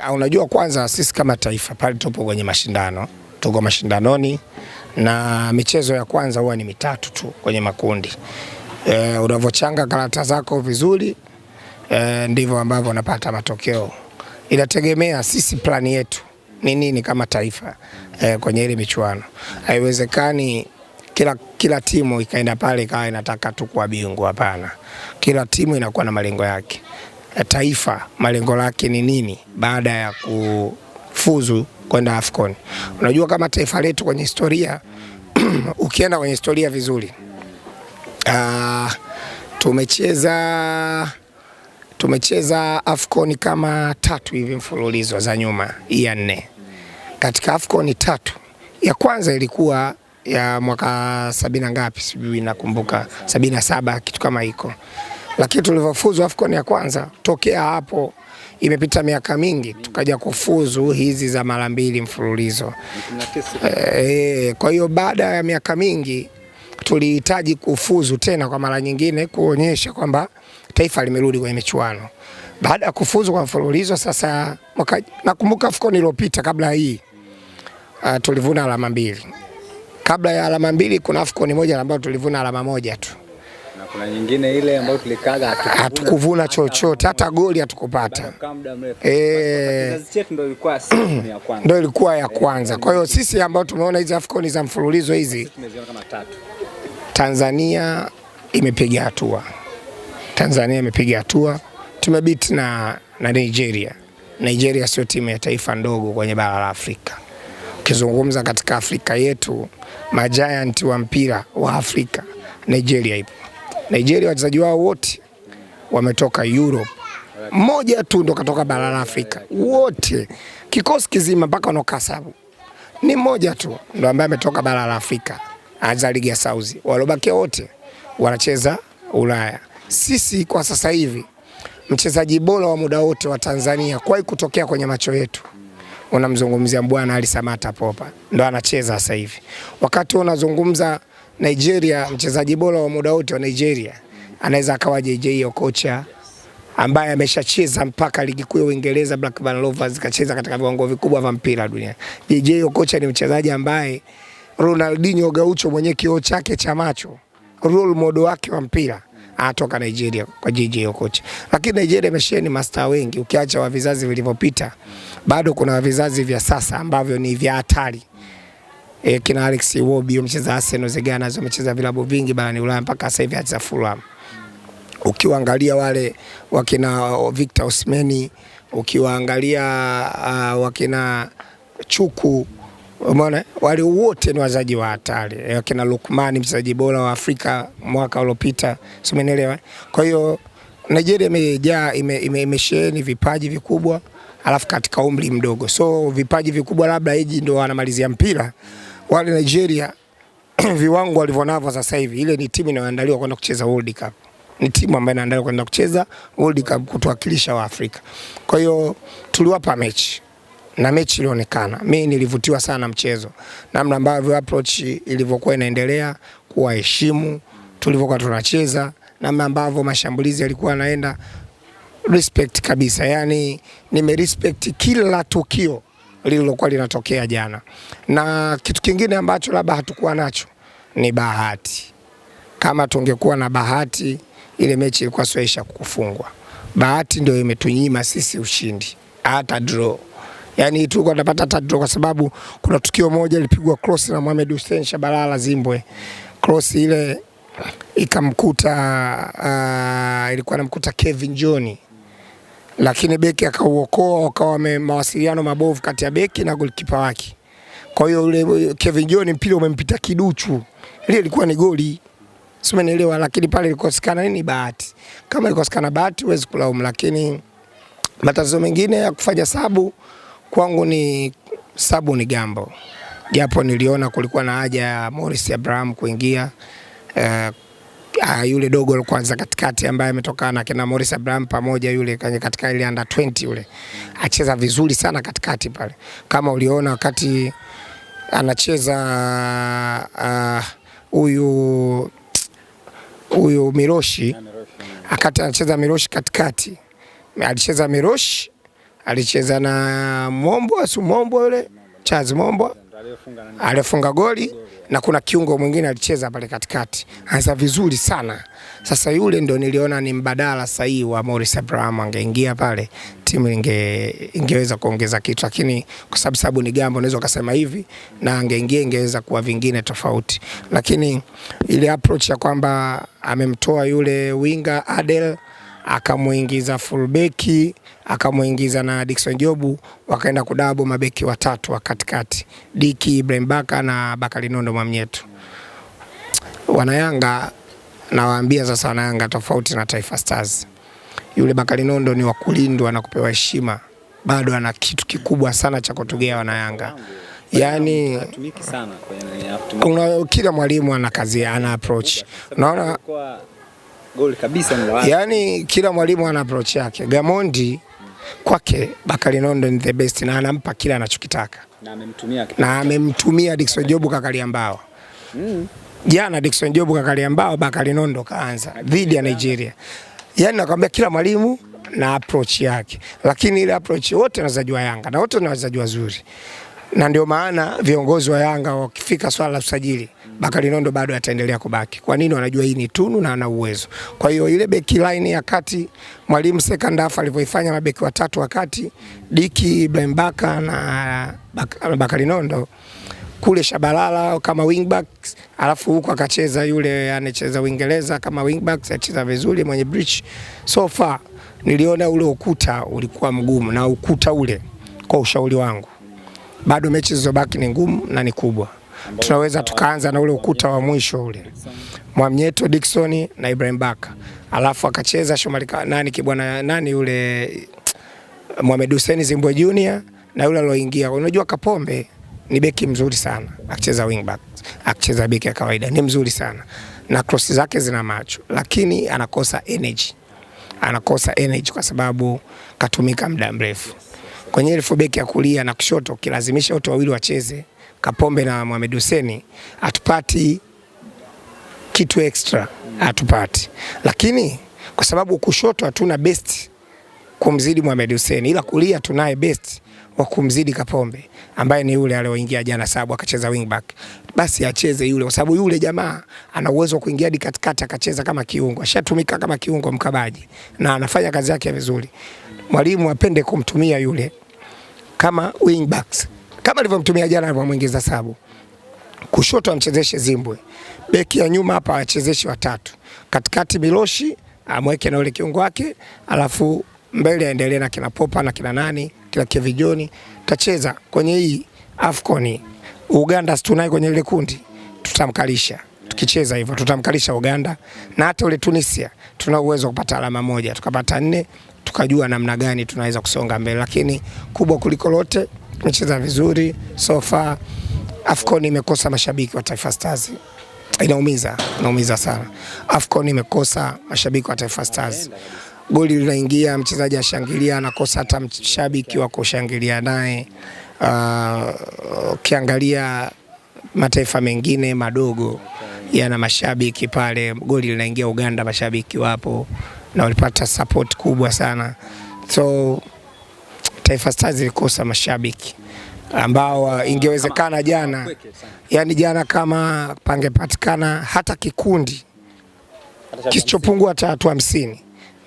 Unajua, kwanza sisi kama taifa pale tupo kwenye mashindano, tuko mashindanoni na michezo ya kwanza huwa ni mitatu tu kwenye makundi. Unavochanga karata zako vizuri ndivyo ambavyo unapata matokeo. Inategemea sisi plani yetu ni nini kama taifa kwenye ile michuano. Haiwezekani kila timu ikaenda pale ikawa inataka tu kuwa bingwa, hapana. Kila timu inakuwa na malengo yake. Taifa malengo lake ni nini baada ya kufuzu kwenda AFCON? Unajua kama taifa letu kwenye historia ukienda kwenye historia vizuri, tumecheza AFCON kama 3 hivi mfululizo za nyuma, hii ya 4. Katika AFCON 3, ya kwanza ilikuwa ya mwaka 70 ngapi sijui nakumbuka, 77 kitu kama hiko. Lakini tulivyofuzu AFCON ya kwanza, tokea hapo imepita miaka mingi tukaja kufuzu hizi za mara 2 mfululizo. Kwa hiyo baada ya miaka mingi tulihitaji kufuzu tena kwa mara nyingine kuonyesha kwamba taifa limerudi kwenye michuano. Baada ya kufuzu kwa mfululizo sasa, nakumbuka AFCON iliyopita kabla hii tulivuna alama 2. Kabla ya alama 2 kuna AFCON moja ambayo tulivuna alama 1 tu. Na kuna nyingine ile ambayo tulikaga hatukuvuna chochote, hata goli hatukupata. Ndio ilikuwa ya kwanza. Kwa hiyo sisi ambao tumeona hizi AFCON za mfululizo hizi, tumeziona kama 3. Tanzania imepiga hatua. Tumebit na Nigeria. Nigeria sio timu ya taifa ndogo kwenye bara la Afrika. Ukizungumza katika Afrika yetu, majiant wa mpira wa Afrika, Nigeria ipo. Nigeria wachezaji wao wote wametoka Europe. Mmoja tu ndo katoka bara la Afrika. Wote kikosi kizima mpaka wanokasabu ni mmoja tu ndo ambaye ametoka bara la Afrika, anza ligi ya Saudi. Waliobakia wote wanacheza Ulaya. Sisi kwa sasa hivi mchezaji bora wa muda wote wa Tanzania kwa kutokea kwenye macho yetu, unamzungumzia Bwana Ali Samata Popa, ndo anacheza sasa hivi. Wakati unazungumza Nigeria, mchezaji bora wa muda wote wa Nigeria anaweza akawa JJ Okocha, ambaye ameshacheza mpaka ligi kuu ya Uingereza, Blackburn Rovers, kacheza katika viwango vikubwa vya mpira dunia. JJ Okocha ni mchezaji ambaye Ronaldinho Gaucho mwenye kioo chake cha macho, role model wake wa mpira, anatoka Nigeria kwa JJ Okocha. Lakini Nigeria imesheni master wengi, ukiacha wa vizazi vilivyopita, bado kuna vizazi vya sasa ambavyo ni vya hatari. Kina Alex Iwobi mcheza Arsenal, Zegana amecheza vilabu vingi barani Ulaya mpaka sasa hivi hata Fulham. Ukiwaangalia wale wakina Victor Osimhen, ukiwaangalia wakina Chuku, umeona wale wote ni wachezaji wa hatari. Wakina Lukman mchezaji bora wa Afrika mwaka uliopita, umeelewa? Kwa hiyo Nigeria imejaa imesheni vipaji vikubwa, alafu katika umri mdogo. So vipaji vikubwa labda hiji ndio wanamalizia mpira. Wale Nigeria viwango walivyonavyo sasa hivi, ile ni timu inayoandaliwa kwenda kucheza World Cup. Ni timu ambayo inaandaliwa kwenda kucheza World Cup kutuwakilisha wa Afrika. Kwa hiyo tuliwapa mechi na mechi ilionekana. Mimi nilivutiwa sana mchezo, namna ambavyo approach ilivyokuwa inaendelea, kuwaheshimu tulivyokuwa tunacheza, namna ambavyo mashambulizi yalikuwa yanaenda, respect kabisa. Yani nimerespect kila tukio lililokuwa linatokea jana. Na kitu kingine ambacho labda hatukuwa nacho ni bahati. Kama tungekuwa na bahati, ile mechi ilikuwa soesha kufungwa. Bahati ndio imetunyima sisi ushindi, hata draw. Yani tulikuwa tunapata hata draw kwa sababu kuna tukio moja lilipigwa cross na Mohamed Hussein Shabalala Zimbwe. Cross ile ikamkuta ilikuwa inamkuta Kevin John, lakini beki akauokoa, akawa mawasiliano mabovu kati ya beki na goalkeeper wake. Kwa hiyo yule Kevin John mpira umempita kiduchu. Ile ilikuwa ni goli. Simeelewa, lakini pale ilikosekana nini? Bahati. Kama ilikosekana bahati huwezi kulaumu, lakini matatizo mengine ya kufanya sabu kwangu ni sabu ni gambo. Japo niliona kulikuwa na haja ya Morris Abraham kuingia. Yule dogo kwanza katikati ambaye ametoka na kina Morris Abraham pamoja, yule katika ile under 20 yule acheza vizuri sana katikati pale. Kama uliona wakati anacheza huyu Miroshi, akati anacheza Miroshi katikati, alicheza Miroshi alicheza na Mombo yule Charles Mombo alifunga goli na kuna kiungo mwingine alicheza pale katikati. Anza vizuri sana. Sasa yule ndo niliona ni mbadala sahihi wa Morris Abraham, angeingia pale timu ingeweza kuongeza kitu, lakini kwa sababu ni Gambo naweza kusema hivi, na angeingia ingeweza kuwa vingine tofauti. Lakini ile approach ya kwamba amemtoa yule winger Adel akamuingiza fullback, akamuingiza na Dickson Jobu, wakaenda kudabo mabeki watatu wa katikati, Diki, Ibrahim Baka na Bakari Nondo Mwamnyeto. Wanayanga nawaambia sasa, Wanayanga tofauti na Taifa Stars. Yule Bakari Nondo ni wa kulindwa na kupewa heshima. Bado ana kitu kikubwa sana cha kutugea Wanayanga. Yaani hatumiki sana kwenye kila mwalimu ana kazi, ana approach. Unaona goli kabisa ni yaani kila mwalimu ana approach yake. Gamondi kwake Bakari Nondo ni the best na anampa kila anachokitaka. Na amemtumia Dickson Jobu kakalia mbao. Jana Dickson Jobu kakalia mbao, Bakari Nondo kaanza dhidi ya Nigeria. Yaani nakwambia kila mwalimu na approach yake. Lakini ile approach wote wanazajua Yanga na wote wanazajua zuri. Na ndio maana viongozi wa Yanga wakifika swala la usajili, Bakari Nondo bado ataendelea kubaki. Kwa nini? Wanajua hii ni tunu na ana uwezo. Kwa hiyo ile beki line ya kati, mwalimu second half alivyoifanya mabeki watatu wakati, Diki, Ibrahim Baka na Bakari Nondo, kule Shabalala kama wingback, alafu huko akacheza yule anacheza Uingereza kama wingback, acheza vizuri mwenye bridge. So far niliona ule ukuta ulikuwa mgumu, na ukuta ule kwa ushauri wangu, bado mechi zilizobaki ni ngumu na ni kubwa. Tunaweza tukaanza na ule ukuta wa mwisho ule, Mwamnyeto, Dickson na Ibrahim Baka, alafu akacheza Shomari nani yule Mohamed Hussein Zimbwe Junior na yule aloingia. Unajua Kapombe ni beki mzuri sana, akicheza wingback, akicheza beki ya kawaida ni mzuri sana na cross zake zina macho, lakini anakosa energy kwa sababu katumika muda mrefu kwenye ile beki ya kulia na kushoto. Kilazimisha wote wawili wacheze, Kapombe na Mohamed Hussein, atupati kitu extra, atupati. Lakini kwa sababu kushoto hatuna best kumzidi Mohamed Hussein, ila kulia tunaye best wa kumzidi Kapombe, ambaye ni yule alioingia jana sababu akacheza wingback. Basi acheze yule, kwa sababu yule jamaa ana uwezo wa kuingia hadi katikati akacheza kama kiungo. Ashatumika kama kiungo mkabaji na anafanya kazi yake vizuri. Mwalimu apende kumtumia yule kama wingbacks, kama alivyomtumia jana alipomuingiza sabu. Kushoto amchezeshe Zimbwe, beki ya nyuma hapa achezeshe watatu, katikati Miloshi amweke na yule kiungo wake, alafu mbele aendelee na kina Popa na kina nani, kila Kevijoni. Tacheza kwenye hii Afcon Uganda, tunaye kwenye ile kundi, tutamkalisha. Tukicheza hivyo tutamkalisha Uganda, na hata ule Tunisia tuna uwezo kupata alama moja, tukapata 4, tukajua namna gani tunaweza kusonga mbele. Lakini kubwa kuliko lote, tumecheza vizuri so far. Afcon imekosa mashabiki wa Taifa Stars. Inaumiza sana. Afcon imekosa mashabiki wa Taifa Stars. Goli linaingia, mchezaji ashangilia, anakosa hata mshabiki wa kushangilia naye. Ukiangalia mataifa mengine madogo yana mashabiki pale, goli linaingia Uganda, mashabiki wapo na walipata support kubwa sana. So Taifa Stars ilikosa mashabiki ambao ingewezekana jana, yani jana kama pangepatikana hata kikundi kisichopungua hata watu 50,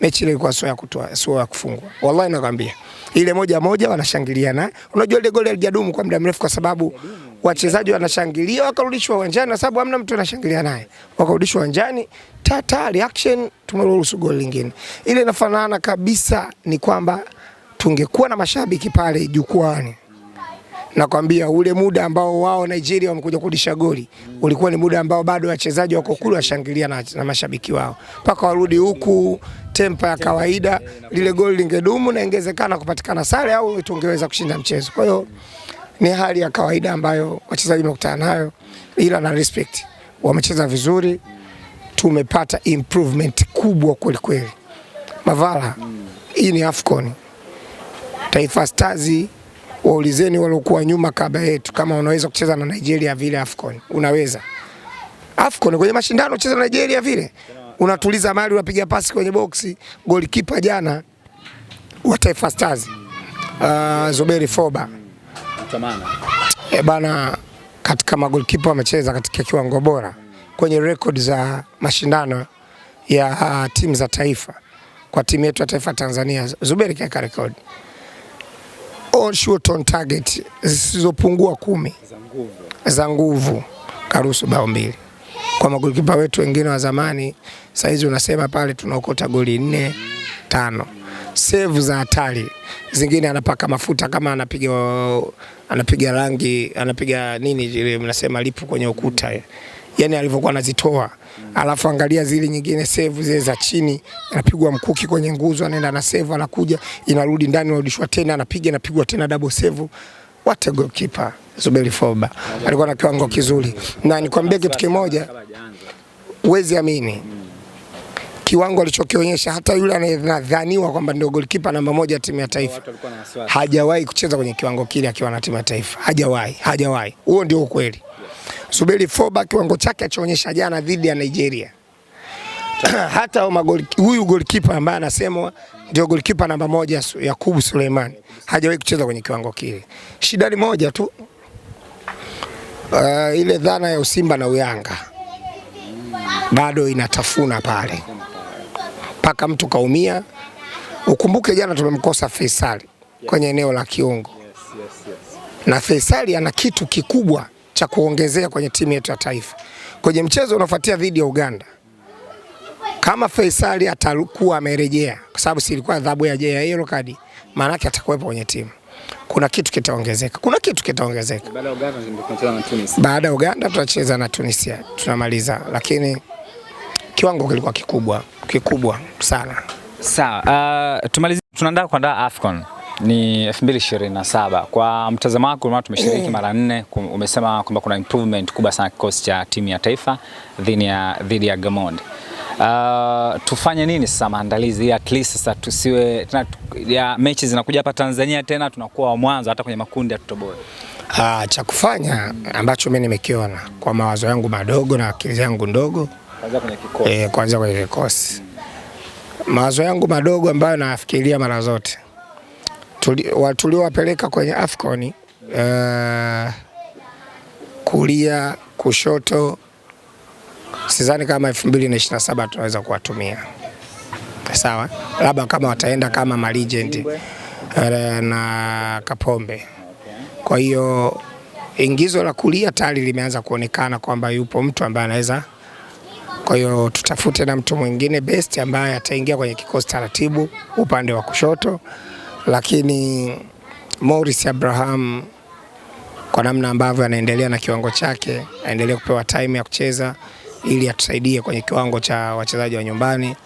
mechi ile ilikuwa sio ya kufungwa. Wallahi nakwambia. Ile moja wanashangilia na unajua ile goli halijadumu kwa muda mrefu, kwa sababu wachezaji wanashangilia wakarudishwa uwanjani, na sababu hamna mtu anashangilia naye, wakarudishwa uwanjani, reaction, tumeruhusu goli lingine. Ile inafanana kabisa ni kwamba tungekuwa na mashabiki pale jukwani, nakwambia ule muda ambao wao Nigeria wamekuja kurudisha goli ulikuwa ni muda ambao bado wachezaji wako kule washangilia na mashabiki wao, mpaka warudi huku tempa ya kawaida, lile goli lingedumu na ingewezekana kupatikana sare au tungeweza kushinda mchezo. Kwa hiyo ni hali ya kawaida ambayo wachezaji wamekutana nayo, ila na respect, wamecheza vizuri, tumepata improvement kubwa kweli kweli. Mavala, hii ni Afcon. Taifa Stars waulizeni waliokuwa nyuma kabla yetu kama unaweza kucheza na Nigeria vile Afcon. Unaweza. Afcon kwenye mashindano kucheza na Nigeria vile. Unatuliza mali, unapiga pasi kwenye boksi. Goalkeeper jana wa Taifa Stars Zuberi Foba. Mtamana. Bana, katika magolikipa wamecheza katika kiwango bora kwenye record za mashindano ya timu za taifa. Kwa timu yetu ya taifa Tanzania, Zuberi kaeka record on shoot on target zisizopungua 10 za nguvu, karuhusu bao 2. Kwa magolikipa wetu wengine wa zamani, saizi unasema pale tunaokota goli 4 5. Save za hatari zingine anapaka mafuta, kama anapiga rangi, anapiga nini ile mnasema lipu kwenye ukuta, yani alivyokuwa anazitoa. Alafu angalia zile nyingine save zile za chini, anapigwa mkuki kwenye nguzo, anaenda na save, anakuja inarudi ndani, anarudishwa tena, anapigwa tena double save. What a goalkeeper Zuberi Foba, alikuwa na kiwango kizuri. Na nikwambie kitu kimoja, uwezi amini kiwango alichokionyesha. Hata yule anayedhaniwa kwamba ndio goalkeeper namba 1 timu ya taifa hajawahi kucheza kwenye kiwango kile akiwa na timu ya taifa, hajawahi. Huo ndio ukweli. Zuberi Foba kiwango chake alichoonyesha jana dhidi ya Nigeria, hata huyu goalkeeper ambaye anasemwa ndio goalkeeper namba 1 Yakubu Suleiman hajawahi kucheza kwenye kiwango kile. Shida ni moja tu, ile dhana ya usimba na uyanga bado inatafuna pale, paka mtu kaumia. Ukumbuke jana tumemkosa Faisal kwenye eneo la kiungo. Na Faisal ana kitu kikubwa cha kuongezea kwenye timu yetu ya taifa. Kwenye mchezo unafuatia dhidi ya Uganda, kama Faisal atakuwa amerejea, kwa sababu si ilikuwa adhabu ya yellow card, maana yake atakuwepo kwenye timu, kuna kitu kitaongezeka. Baada ya Uganda tutacheza na Tunisia, tunamaliza, lakini kiwango kilikuwa kikubwa sana. Sawa, tumalizie, tunaandaa kuandaa AFCON ni 2027. Kwa mtazamo wako, maana tumeshiriki mara 4, umesema kwamba kuna improvement kubwa sana kikosi cha timu ya taifa dhidi ya Gamondi. Tufanye nini sasa maandalizi, at least sasa tusiwe tena ya mechi zinakuja hapa Tanzania tena tunakuwa wa mwanzo hata kwenye makundi atutoboe. Cha kufanya ambacho mimi nimekiona kwa mawazo yangu madogo na akili yangu ndogo, kwanza kwenye kikosi. Mawazo yangu madogo ambayo nafikiria mara zote, tuliowapeleka kwenye AFCON, kulia kushoto, sidhani kama 2027 tunaweza kuwatumia. Sawa, labda kama wataenda kama malegend na Kapombe. Kwa hiyo ingizo la kulia tayari limeanza kuonekana kwamba yupo mtu ambaye anaweza. Kwa hiyo tutafute na mtu mwingine best ambaye ataingia kwenye kikosi taratibu upande wa kushoto. Lakini Morris Abraham, kwa namna ambavyo anaendelea na kiwango chake, aendelee kupewa time ya kucheza ili atusaidie kwenye kiwango cha wachezaji wa nyumbani.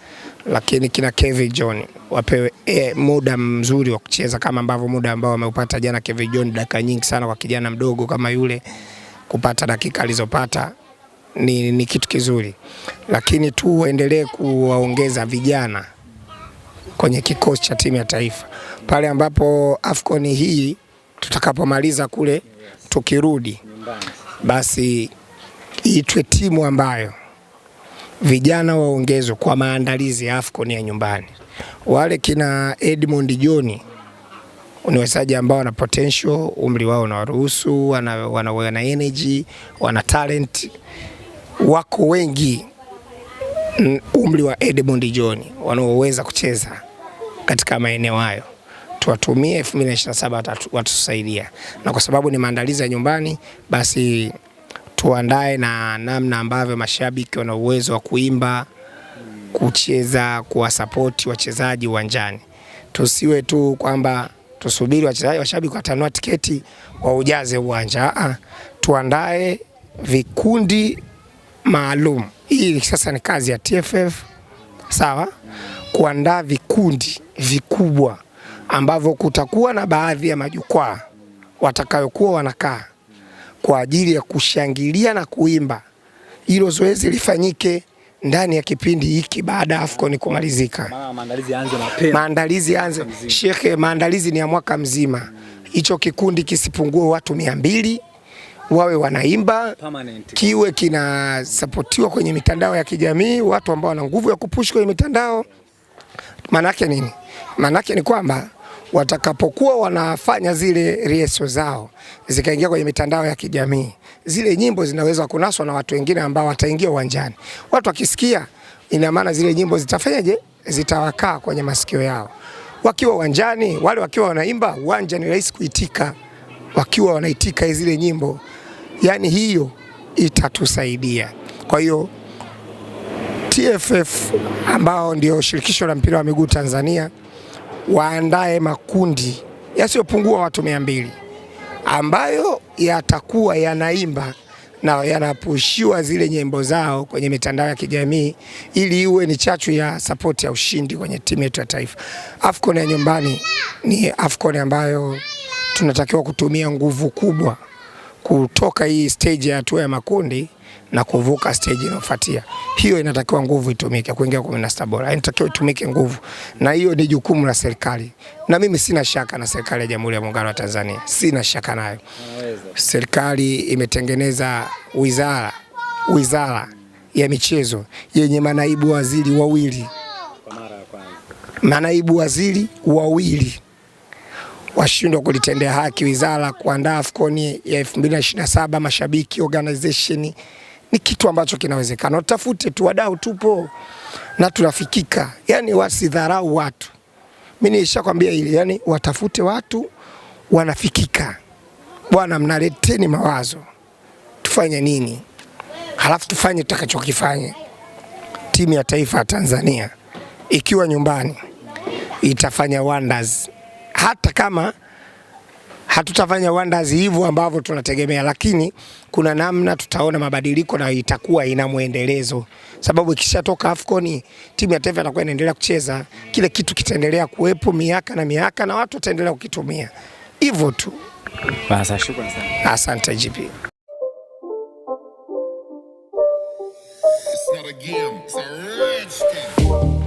Lakini kina Kevin John wapewe muda mzuri wa kucheza kama ambavyo muda ambao wameupata jana. Kevin John dakika nyingi sana kwa kijana mdogo kama yule, kupata dakika alizopata ni kitu kizuri. Lakini tuendelee kuwaongeza vijana kwenye kikosi cha timu ya taifa. Pale ambapo AFCON hii tutakapomaliza kule, tukirudi basi itwe timu ambayo vijana waongezwe kwa maandalizi ya AFCON ya nyumbani. Wale kina Edmond John ni wachezaji ambao wana potential, umri wao unawaruhusu, wana energy, wana talent, wako wengi umri wa Edmond John wanaoweza kucheza katika maeneo hayo. Tuwatumie 2027 watusaidia. Na kwa sababu ni maandalizi ya nyumbani, basi tuandae na namna ambavyo mashabiki wana uwezo wa kuimba, kucheza, kuwasupport wachezaji uwanjani. Tusiwe tu kwamba tusubiri washabiki watanua tiketi waujaze uwanja. Tuandae vikundi maalum. Hii sasa ni kazi ya TFF, sawa? Kuandaa vikundi vikubwa ambavyo kutakuwa na baadhi ya majukwaa watakayokuwa wanakaa kwa ajili ya kushangilia na kuimba. Hilo zoezi lifanyike ndani ya kipindi hiki baada ya AFCON kumalizika. Maandalizi yaanze mapema. Maandalizi yaanze. Shekhe, maandalizi ni ya mwaka mzima. Hicho kikundi kisipungue watu 200, wawe wanaimba, kiwe kina supportiwa kwenye mitandao ya kijamii, watu ambao wana nguvu ya kupush kwenye mitandao. Manake nini? Manake ni kwamba watakapokuwa wanafanya zile rieso zao zikaingia kwenye mitandao ya kijamii, zile nyimbo zinaweza kunaswa na watu wengine ambao wataingia uwanjani. Watu wakisikia, ina maana zile nyimbo zitafanyaje? Zitawakaa kwenye masikio yao. Wakiwa uwanjani, wale wakiwa wanaimba, uwanja ni rahisi kuitika. Wakiwa wanaitika zile nyimbo, yani hiyo itatusaidia. Kwa hiyo TFF ambao ndio shirikisho la mpira wa miguu Tanzania waandae makundi yasiyopungua watu 200 ambayo yatakuwa yanaimba na yanapushiwa zile nyimbo zao kwenye mitandao ya kijamii, ili iwe ni chachu ya support ya ushindi kwenye timu yetu ya taifa. AFCON ya nyumbani ni AFCON ambayo tunatakiwa kutumia nguvu kubwa kutoka hii stage ya hatua ya makundi na kuvuka stage inayofuatia. Hiyo inatakiwa nguvu itumike kuingia 16 bora. Inatakiwa itumike nguvu, na hiyo ni jukumu la serikali. Na mimi sina shaka na serikali ya Jamhuri ya Muungano wa Tanzania. Sina shaka nayo. Serikali imetengeneza wizara ya michezo yenye manaibu waziri wawili. Kwa mara ya kwanza. Manaibu waziri wawili. Washindwa kulitendea haki wizara kuandaa AFCON ya 2027, mashabiki, organization. Ni kitu ambacho kinawezekana. Utafute tu, wadau tupo na tunafikika. Yani wasidharau watu. Mimi nishakwambia ile, yani watafute watu wanafikika. Bwana, mnaleteni mawazo. Tufanye nini? Halafu tufanye tutakachokifanya. Timu ya taifa ya Tanzania ikiwa nyumbani itafanya wonders. Hata kama hatutafanya wonders hivyo ambavyo tunategemea, lakini kuna namna tutaona mabadiliko na itakuwa ina muendelezo. Sababu ikishatoka AFCON, timu ya taifa itakuwa inaendelea kucheza, kile kitu kitaendelea kuwepo miaka na miaka na watu wataendelea kukitumia. Hivyo tu. Basi shukrani sana. Asante GP. It's not a game, it's a rich thing.